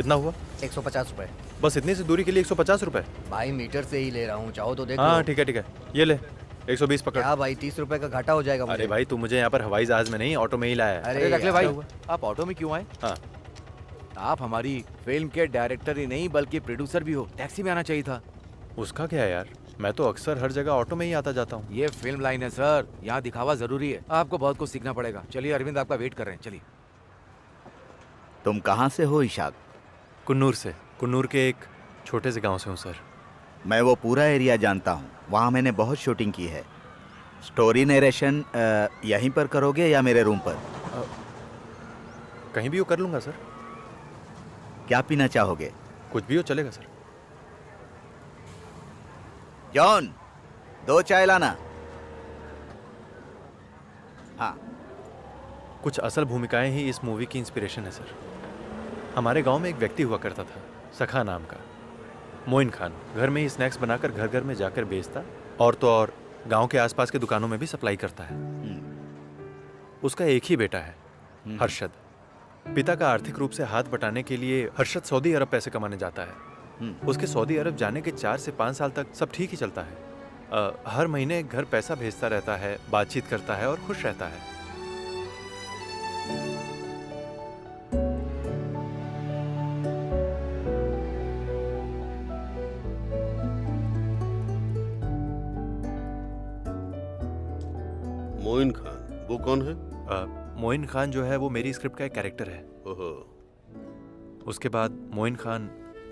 कितना हुआ? 150 रुपए। बस इतनी सी दूरी के लिए 150 रुपए? भाई मीटर से ही ले रहा हूँ, चाहो तो देख हाँ लो। ठीक है, ये ले 120 पकड़। क्या भाई 30 रुपए का घाटा हो जाएगा मुझे। अरे भाई तू मुझे यहाँ पर हवाई जहाज में नहीं ऑटो में ही लाया है। अरे रख ले यार। भाई। क्या हुआ? आप ऑटो में क्यों आए? हाँ आप हमारी फिल्म के डायरेक्टर ही नहीं बल्कि प्रोड्यूसर भी हो, टैक्सी में आना चाहिए था। उसका क्या है यार, मैं तो अक्सर हर जगह ऑटो में ही आता जाता हूँ। ये फिल्म लाइन है सर, यहाँ दिखावा जरूरी है। आपको बहुत कुछ सीखना पड़ेगा। चलिए अरविंद आपका वेट कर रहे हैं, चलिए। तुम कहाँ से हो इशाक? कुन्नूर से। कुन्नूर के एक छोटे से गांव से हूँ सर। मैं वो पूरा एरिया जानता हूँ, वहाँ मैंने बहुत शूटिंग की है। स्टोरी नरेशन यहीं पर करोगे या मेरे रूम पर? कहीं भी वो कर लूँगा सर। क्या पीना चाहोगे? कुछ भी हो चलेगा सर। जॉन 2 चाय लाना। हाँ। कुछ असल भूमिकाएं ही इस मूवी की इंस्पिरेशन है सर। हमारे गांव में एक व्यक्ति हुआ करता था, सखा नाम का, मोइन खान। घर में ही स्नैक्स बनाकर घर घर में जाकर बेचता, और तो और गांव के आसपास के दुकानों में भी सप्लाई करता है। उसका एक ही बेटा है, हर्षद। पिता का आर्थिक रूप से हाथ बटाने के लिए हर्षद सऊदी अरब पैसे कमाने जाता है। उसके सऊदी अरब जाने के 4 से 5 साल तक सब ठीक ही चलता है। हर महीने घर पैसा भेजता रहता है, बातचीत करता है और खुश रहता है। मोइन खान वो कौन है? मोइन खान जो है वो मेरी स्क्रिप्ट का एक कैरेक्टर है। ओहो। उसके बाद मोइन खान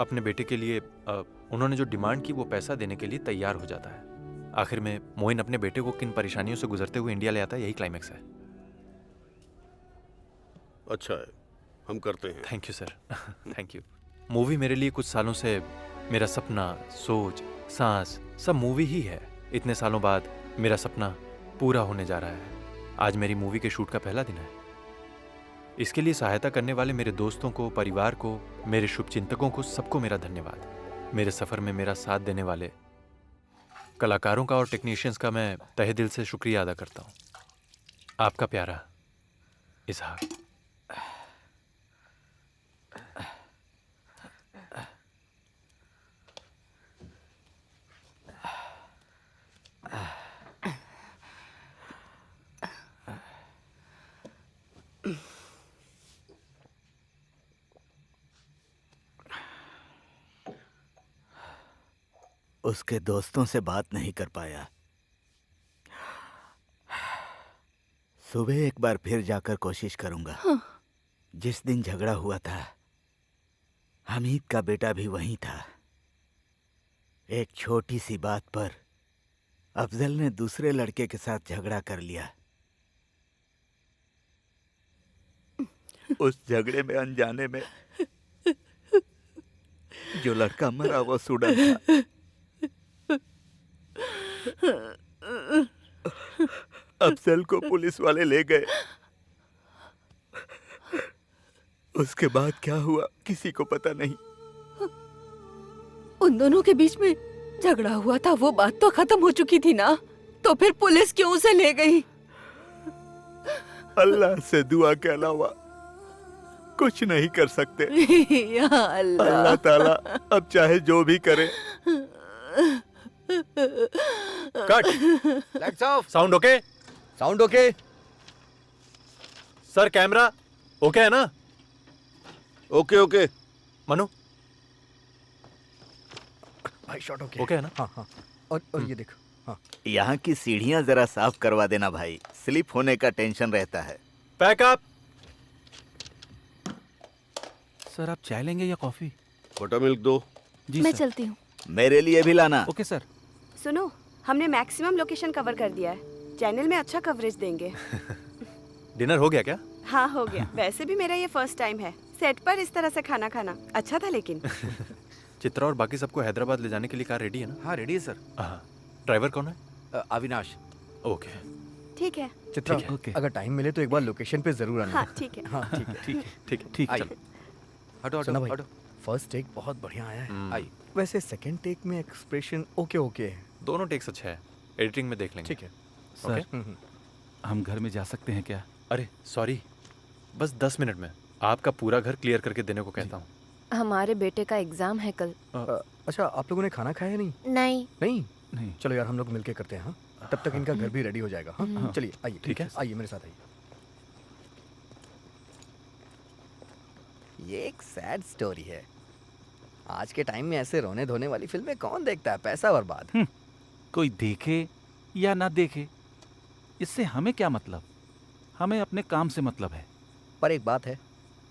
अपने बेटे के लिए उन्होंने जो डिमांड की वो पैसा देने के लिए तैयार हो जाता है। आखिर में मोइन अपने बेटे को किन परेशानियों से गुजरते हुए इंडिया ले आता है, यही क्लाइमेक्स है। अच्छा है, हम करते हैं। Thank you sir. Thank you. Movie मेरे लिए कुछ सालों से मेरा सपना, सोच, सांस सब मूवी ही है। इतने सालों बाद मेरा सपना पूरा होने जा रहा है। आज मेरी मूवी के शूट का पहला दिन है। इसके लिए सहायता करने वाले मेरे दोस्तों को, परिवार को, मेरे शुभचिंतकों को, सबको मेरा धन्यवाद। मेरे सफर में मेरा साथ देने वाले कलाकारों का और टेक्नीशियंस का मैं तहे दिल से शुक्रिया अदा करता हूँ। आपका प्यारा इसहाक। उसके दोस्तों से बात नहीं कर पाया। सुबह एक बार फिर जाकर कोशिश करूंगा। जिस दिन झगड़ा हुआ था, हमीद का बेटा भी वहीं था। एक छोटी सी बात पर अफजल ने दूसरे लड़के के साथ झगड़ा कर लिया। उस झगड़े में अनजाने में जो लड़का मरा वो सुडन था। अफजल को पुलिस वाले ले गए। उसके बाद क्या हुआ किसी को पता नहीं। उन दोनों के बीच में झगड़ा हुआ था, वो बात तो खत्म हो चुकी थी ना, तो फिर पुलिस क्यों उसे ले गई? अल्लाह से दुआ के अलावा कुछ नहीं कर सकते। या अल्लाह। अल्लाह ताला अब चाहे जो भी करे। Cut. Lights off. Sound okay? Sound okay. Sir camera okay है ना? Okay okay. मनु भाई शॉट ओके। ओके है ना? हाँ हाँ। और ये देखो। हाँ। यहाँ की सीढ़ियाँ जरा साफ करवा देना भाई, स्लिप होने का टेंशन रहता है। पैकअप। सर आप चाय लेंगे या कॉफी? बटर मिल्क दो। जी मैं सर। चलती हूँ। मेरे लिए भी लाना। Okay sir. सुनो, हमने मैक्सिमम लोकेशन कवर कर दिया है। चैनल में अच्छा कवरेज देंगे। डिनर हो गया क्या? हाँ हो गया। वैसे भी मेरा ये फर्स्ट टाइम है सेट पर इस तरह से खाना खाना। अच्छा था लेकिन। चित्रा और बाकी सबको हैदराबाद ले जाने के लिए कार रेडी है ना? हाँ रेडी है सर। हाँ। ड्राइवर कौन है? अविनाश। ओके ठीक है। चित्रा, ठीक है। ओके। अगर टाइम मिले तो एक बार लोकेशन पे जरूर आना। हाँ ठीक है। हाँ ठीक है। ठीक है ठीक है ठीक है। चलो। हटो सुना हटो भाई, हटो। फर्स्ट टेक बहुत बढ़िया आया है। आई। वैसे सेकंड टेक में एक्सप्रेशन ओके ओके है। दोनों टेक्स अच्छे हैं, एडिटिंग में देख लेंगे। ठीक है। ओके? सर हम घर में जा सकते हैं क्या? अरे सॉरी, बस 10 मिनट में आपका पूरा घर क्लियर करके देने को कहता हूँ। हमारे बेटे का एग्जाम है कल। अच्छा, आप लोगों ने खाना खाया नहीं? नहीं। नहीं? नहीं। चलो यार, हम लोग मिलके करते हैं। हाँ, तब तक इनका घर भी रेडी हो जाएगा। हाँ, चलिए आइए। ठीक है। आइए मेरे साथ आइए। ये एक सैड स्टोरी है। आज के टाइम में ऐसे रोने धोने वाली फिल्में कौन देखता है? पैसा बर्बाद। कोई देखे या ना देखे, इससे हमें क्या मतलब? हमें अपने काम से मतलब है। पर एक बात है,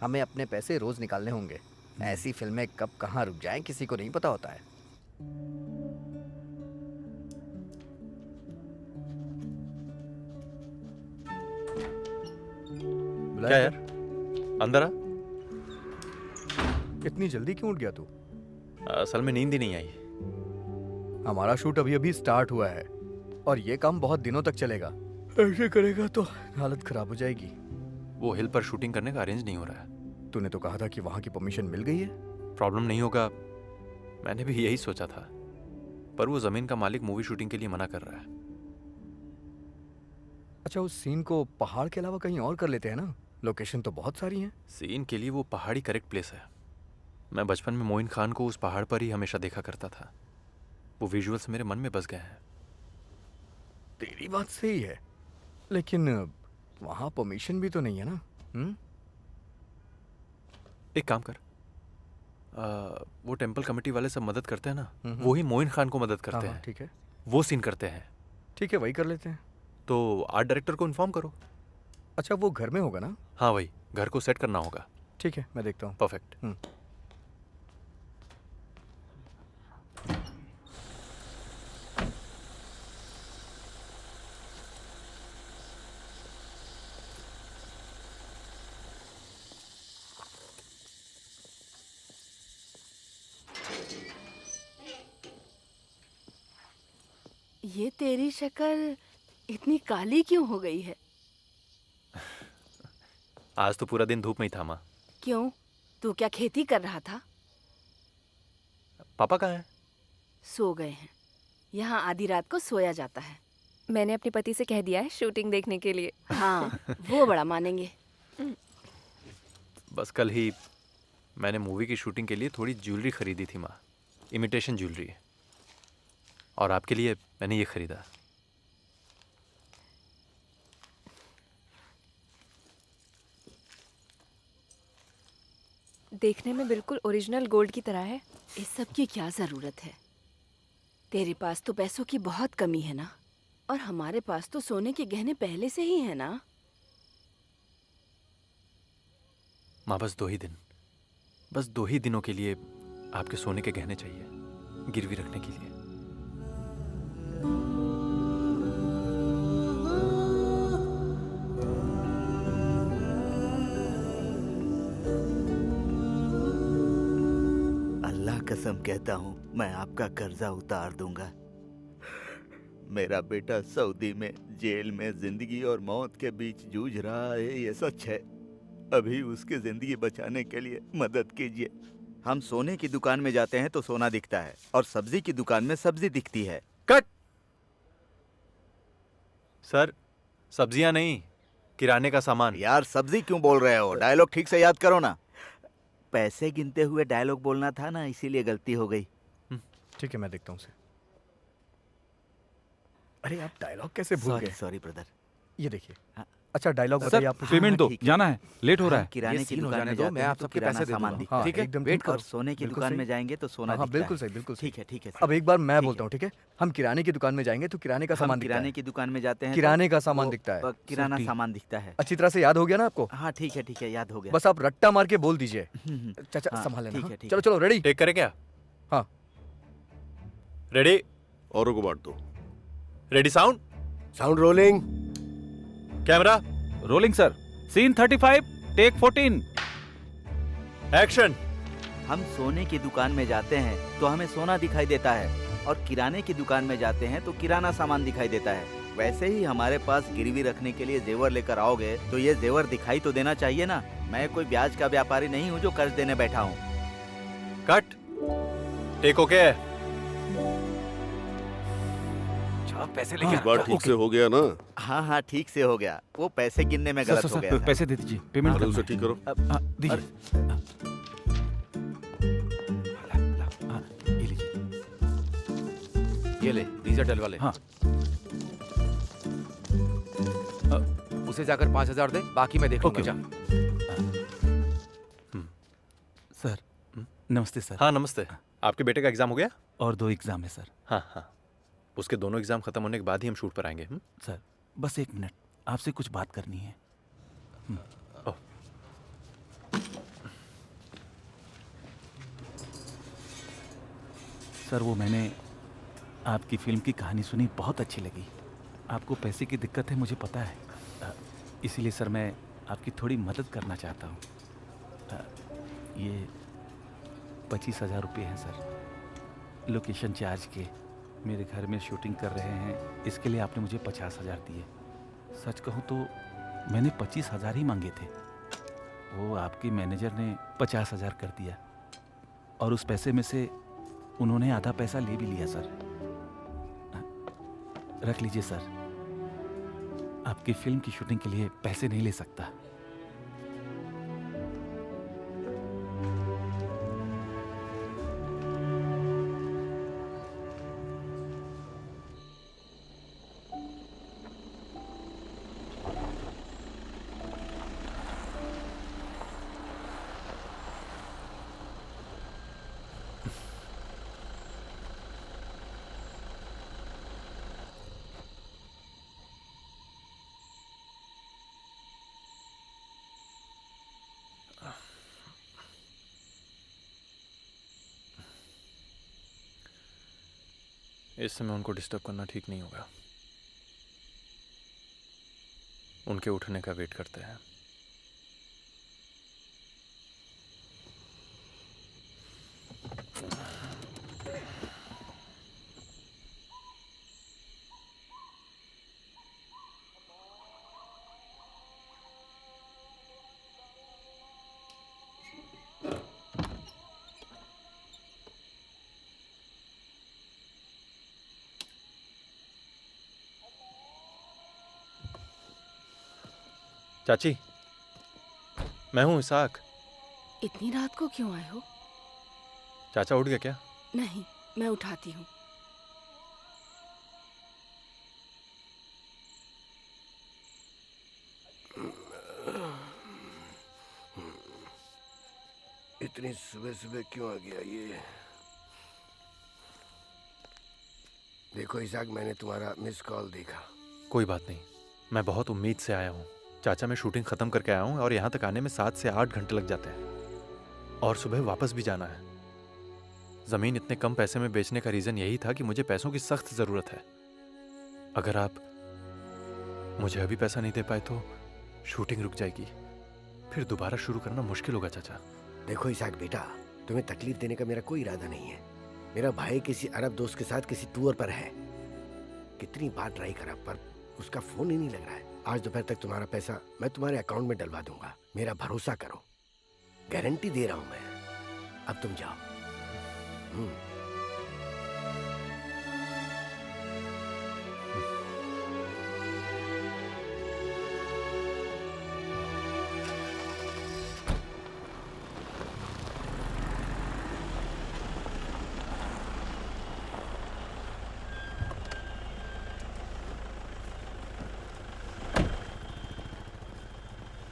हमें अपने पैसे रोज निकालने होंगे। ऐसी फिल्में कब कहाँ रुक जाएं किसी को नहीं पता होता है। क्या यार, अंदर आ। इतनी जल्दी क्यों उठ गया तू? असल में नींद ही नहीं आई। हमारा शूट अभी अभी स्टार्ट हुआ है और ये काम बहुत दिनों तक चलेगा। ऐसे करेगा तो हालत खराब हो जाएगी। वो हिल पर शूटिंग करने का अरेंज नहीं हो रहा है। तूने तो कहा था कि वहाँ की परमिशन मिल गई है। प्रॉब्लम नहीं होगा, मैंने भी यही सोचा था, पर वो जमीन का मालिक मूवी शूटिंग के लिए मना कर रहा है। अच्छा, उस सीन को पहाड़ के अलावा कहीं और कर लेते हैं ना? लोकेशन तो बहुत सारी हैं। सीन के लिए वो पहाड़ी करेक्ट प्लेस है। मैं बचपन में मोइन खान को उस पहाड़ पर ही हमेशा देखा करता था। वो विजुअल्स मेरे मन में बस गए हैं। तेरी बात सही है, लेकिन वहाँ परमिशन भी तो नहीं है ना? एक काम कर, वो टेम्पल कमेटी वाले सब मदद करते हैं ना, वो ही मोइन खान को मदद करते हाँ, हैं। ठीक है। वो सीन करते हैं। ठीक है, वही कर लेते हैं। तो आर्ट डायरेक्टर को इन्फॉर्म करो। अच्छा, वो घर में होगा ना? हाँ, वही घर को सेट करना होगा। ठीक है, मैं देखता हूँ। परफेक्ट। ये तेरी शक्ल इतनी काली क्यों हो गई है? आज तो पूरा दिन धूप में ही था माँ। क्यों? तू क्या खेती कर रहा था? पापा कहाँ हैं? सो गए हैं। यहाँ आधी रात को सोया जाता है। मैंने अपने पति से कह दिया है शूटिंग देखने के लिए। हाँ, वो बड़ा मानेंगे। बस कल ही मैंने मूवी की शूटिंग के लिए थोड़ी ज्वेलरी खरीदी थी माँ, इमिटेशन ज्वेलरी। और आपके लिए मैंने ये खरीदा। देखने में बिल्कुल ओरिजिनल गोल्ड की तरह है। इस सब की क्या जरूरत है? तेरे पास तो पैसों की बहुत कमी है ना, और हमारे पास तो सोने के गहने पहले से ही है ना। माँ, बस 2 ही दिन, बस 2 ही दिनों के लिए आपके सोने के गहने चाहिए, गिरवी रखने के लिए। अल्लाह कसम कहता हूँ, मैं आपका कर्जा उतार दूंगा। मेरा बेटा सऊदी में जेल में जिंदगी और मौत के बीच जूझ रहा है, ये सच है। अभी उसकी जिंदगी बचाने के लिए मदद कीजिए। हम सोने की दुकान में जाते हैं तो सोना दिखता है, और सब्जी की दुकान में सब्जी दिखती है। कट। सर, सब्जियां नहीं, किराने का सामान। यार, सब्जी क्यों बोल रहे हो? डायलॉग ठीक से याद करो ना। पैसे गिनते हुए डायलॉग बोलना था ना, इसीलिए गलती हो गई। ठीक है, मैं देखता हूँ उसे। अरे, आप डायलॉग कैसे भूल गए? Sorry brother. ये देखिए। हाँ। अच्छा, डायलॉग सर, बताइए आप। पेमेंट दो, ठीक है। जाना है, लेट हो रहा है। किराने ये की सीन हो दुकान जाने में दो, जाते मैं हैं आप तो सबके किराना पैसे दे सामान दूंगा। दिखता हाँ, ठीक है, एकदम वेट ठीक करो। और सोने की बिल्कुल दुकान सही। में जाएंगे तो सोना हाँ, दिखता बिल्कुल है। सही, बिल्कुल सही। ठीक है, ठीक है। अब एक बार मैं ठीक बोलता हूँ, ठीक है? हम किराने की दुकान में जाएंगे तो किराने का हम सामान दिखता किराने है। की दुकान में जाते हैं किराने तो का सामान वो दिखता है। किराना ठीक। सामान दिखता है। अच्छी तरह से याद हो गया ना आपको? हाँ, ठीक है, याद हो गया। बस आप रट्टा मार के बोल दीजिए। चाचा, हाँ, संभाल लेना। ठीक है, हाँ? ठीक चलो है। चलो, रेडी? टेक करें क्या? हाँ। रेडी? औरों को बांट दो। Ready? Sound? Sound rolling. Camera rolling sir. Scene 35, take 14। Action. हम सोने की दुकान में जाते हैं तो हमें सोना दिखाई देता है, और किराने की दुकान में जाते हैं तो किराना सामान दिखाई देता है। वैसे ही हमारे पास गिरवी रखने के लिए जेवर लेकर आओगे तो ये जेवर दिखाई तो देना चाहिए ना। मैं कोई ब्याज का व्यापारी नहीं हूँ जो कर्ज देने बैठा हूँ। कट। Take okay. पैसे हाँ, इस बार ठीक से हो गया ना? हाँ, ठीक से हो गया। वो पैसे गिनने में गलत हो गया था। पैसे दे दीजिए, पेमेंट अरे करना उसे है। ठीक करो। हाँ, दीजिए। ये ले डीजल डलवा ले। हाँ। उसे जाकर 5,000 दे, बाकी मैं देख लूंगा। ओके। जा। सर नमस्ते सर। हाँ नमस्ते। आपके बेटे का एग्ज़ाम हो गया? और 2 एग्ज़ाम है सर। हाँ हाँ, उसके दोनों एग्ज़ाम ख़त्म होने के बाद ही हम शूट पर आएंगे। सर बस 1 मिनट, आपसे कुछ बात करनी है। ओह, सर वो मैंने आपकी फिल्म की कहानी सुनी, बहुत अच्छी लगी। आपको पैसे की दिक्कत है मुझे पता है, इसीलिए सर मैं आपकी थोड़ी मदद करना चाहता हूँ। ये 25,000 रुपये हैं सर, लोकेशन चार्ज के। मेरे घर में शूटिंग कर रहे हैं, इसके लिए आपने मुझे 50,000 दिए। सच कहूँ तो मैंने 25,000 ही मांगे थे, वो आपके मैनेजर ने 50,000 कर दिया, और उस पैसे में से उन्होंने आधा पैसा ले भी लिया सर। रख लीजिए सर, आपकी फिल्म की शूटिंग के लिए पैसे नहीं ले सकता। इस समय उनको डिस्टर्ब करना ठीक नहीं होगा। उनके उठने का वेट करते हैं। चाची, मैं हूँ इसाक। इतनी रात को क्यों आए हो? चाचा उठ गया क्या? नहीं, मैं उठाती हूँ। इतनी सुबह सुबह क्यों आ गया ये? देखो इसाक, मैंने तुम्हारा मिस कॉल देखा। कोई बात नहीं, मैं बहुत उम्मीद से आया हूँ। चाचा, मैं शूटिंग ख़त्म करके आया हूँ और यहाँ तक आने में 7 से 8 घंटे लग जाते हैं, और सुबह वापस भी जाना है। ज़मीन इतने कम पैसे में बेचने का रीज़न यही था कि मुझे पैसों की सख्त ज़रूरत है। अगर आप मुझे अभी पैसा नहीं दे पाए तो शूटिंग रुक जाएगी, फिर दोबारा शुरू करना मुश्किल होगा चाचा। देखो इसाक बेटा, तुम्हें तकलीफ देने का मेरा कोई इरादा नहीं है। मेरा भाई किसी अरब दोस्त के साथ किसी टूर पर है। कितनी बार ट्राई करा पर उसका फोन ही नहीं लग रहा है। आज दोपहर तक तुम्हारा पैसा मैं तुम्हारे अकाउंट में डलवा दूंगा, मेरा भरोसा करो, गारंटी दे रहा हूं मैं। अब तुम जाओ।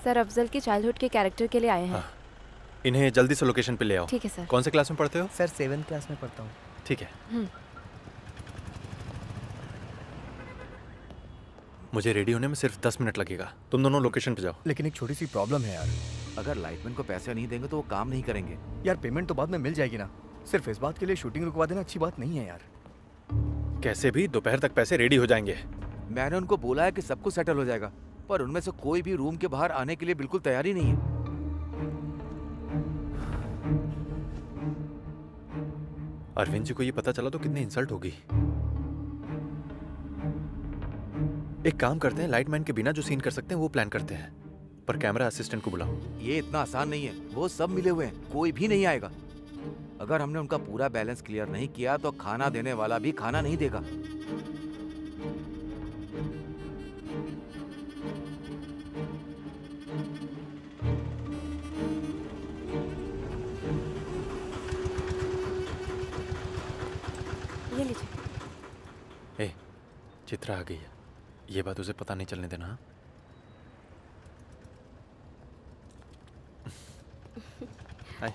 सर अफजल के चाइल्डहुड के कैरेक्टर के लिए आए हैं। हाँ, इन्हें जल्दी से लोकेशन पे ले आओ। ठीक है सर। कौन से क्लास में पढ़ते हो? सर 7th क्लास में पढ़ता हूँ। ठीक है। मुझे रेडी होने में सिर्फ 10 मिनट लगेगा। तुम दोनों लोकेशन पे जाओ। लेकिन एक छोटी सी प्रॉब्लम है यार। अगर लाइटमैन को पैसे नहीं देंगे तो वो काम नहीं करेंगे। यार पेमेंट तो बाद में मिल जाएगी ना, सिर्फ इस बात के लिए शूटिंग रुकवा देना अच्छी बात नहीं है यार। कैसे भी दोपहर तक पैसे रेडी हो जाएंगे। मैंने उनको बोला है कि सब कुछ सेटल हो जाएगा, पर उनमें से कोई भी रूम के बाहर आने के लिए बिल्कुल तैयार ही नहीं है। अरविंद जी को ये पता चला तो कितनी इंसल्ट होगी। एक काम करते हैं, लाइटमैन के बिना जो सीन कर सकते हैं वो प्लान करते हैं, पर कैमरा असिस्टेंट को बुलाओ। ये इतना आसान नहीं है, वो सब मिले हुए हैं, कोई भी नहीं आएगा। अगर हमने उनका पूरा बैलेंस क्लियर नहीं किया तो खाना देने वाला भी खाना नहीं देगा। ये लीजिए। चित्रा आ गई है, ये बात उसे पता नहीं चलने देना। हाँ? हाय।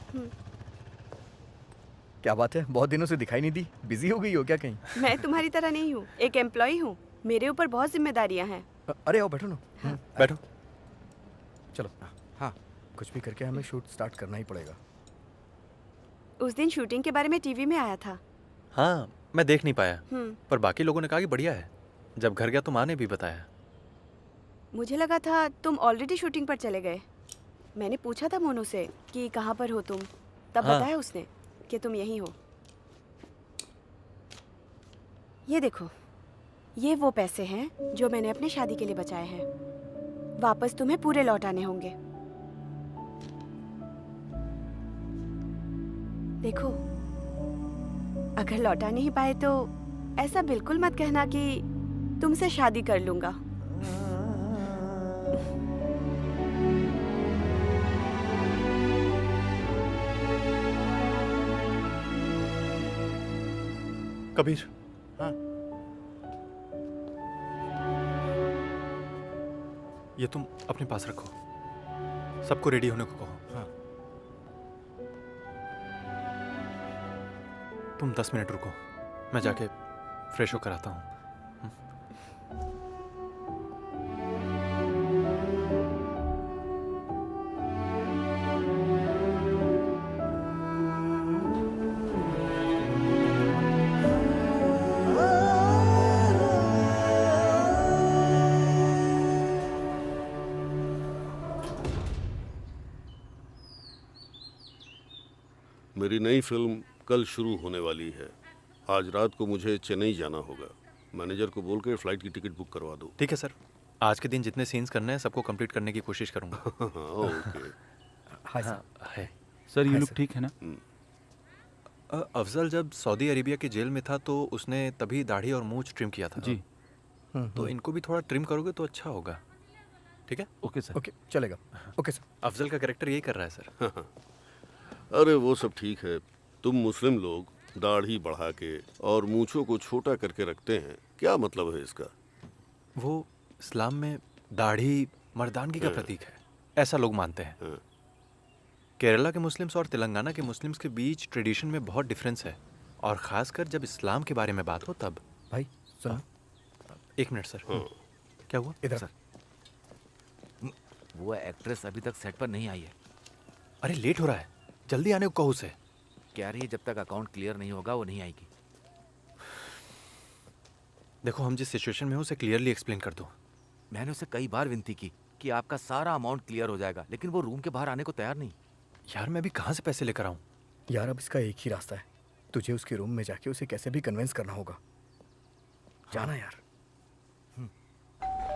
क्या बात है, बहुत दिनों से दिखाई नहीं दी, बिजी हो गई हो क्या कहीं? मैं तुम्हारी तरह नहीं हूँ, एक एम्प्लॉय हूँ। मेरे ऊपर बहुत जिम्मेदारियाँ हैं। अरे आओ बैठो ना। बैठो। चलो हाँ। कुछ भी करके हमें शूट स्टार्ट करना ही पड़ेगा। उस दिन शूटिंग के बारे में टीवी में आया था। हाँ, मैं देख नहीं पाया, हम्म, पर बाकी लोगों ने कहा कि बढ़िया है। जब घर गया तो माँ ने भी बताया। मुझे लगा था तुम ऑलरेडी शूटिंग पर चले गए। मैंने पूछा था मोनू से कि कहाँ पर हो तुम, तब हाँ। बताया उसने कि तुम यहीं हो। ये देखो, ये वो पैसे हैं जो मैंने अपनी शादी के लिए बचाए हैं। वापस तुम्हें पूरे लौटाने होंगे। देखो, अगर लौटा नहीं पाए तो ऐसा बिल्कुल मत कहना कि तुमसे शादी कर लूंगा। कबीर। हाँ। ये तुम अपने पास रखो, सबको रेडी होने को कहो। हाँ। तुम 10 मिनट रुको, मैं जाके फ्रेश होकर आता हूँ। मेरी नई फिल्म कल शुरू होने वाली है। आज रात को मुझे चेन्नई जाना होगा। मैनेजर को बोल के फ्लाइट की टिकट बुक करवा दो। ठीक है सर, आज के दिन जितने सीन्स करने हैं सबको कंप्लीट करने की कोशिश करूंगा। ओके। Hi sir. हाँ, है। सर ये हाय लुक सर। ठीक है ना? अफजल जब सऊदी अरेबिया की जेल में था तो उसने तभी दाढ़ी और मूंछ ट्रिम किया था। जी। तो इनको भी थोड़ा ट्रिम करोगे तो अच्छा होगा। ठीक है? Okay sir. ओके चलेगा। Okay sir. अफजल का कैरेक्टर यही कर रहा है सर। अरे वो सब ठीक है। तुम मुस्लिम लोग दाढ़ी बढ़ा के और मूंछों को छोटा करके रखते हैं, क्या मतलब है इसका? वो इस्लाम में दाढ़ी मर्दानगी का प्रतीक है, ऐसा लोग मानते हैं। हाँ। केरला के मुस्लिम्स और तेलंगाना के मुस्लिम्स के बीच ट्रेडिशन में बहुत डिफरेंस है, और खासकर जब इस्लाम के बारे में बात हो तब। भाई सुनो। एक मिनट सर। क्या हुआ? इधर। सर, वो एक्ट्रेस अभी तक सेट पर नहीं आई है। अरे लेट हो रहा है, जल्दी आने को कहो उसे। कह रही है जब तक अकाउंट क्लियर नहीं होगा वो नहीं आएगी। देखो, हम जिस सिचुएशन में हो उसे क्लियरली एक्सप्लेन कर दो। मैंने उसे कई बार विनती की कि आपका सारा अमाउंट क्लियर हो जाएगा, लेकिन वो रूम के बाहर आने को तैयार नहीं। यार मैं अभी कहाँ से पैसे लेकर आऊँ? यार अब इसका एक ही रास्ता है, तुझे उसके रूम में जाके उसे कैसे भी कन्विंस करना होगा। जाना यार।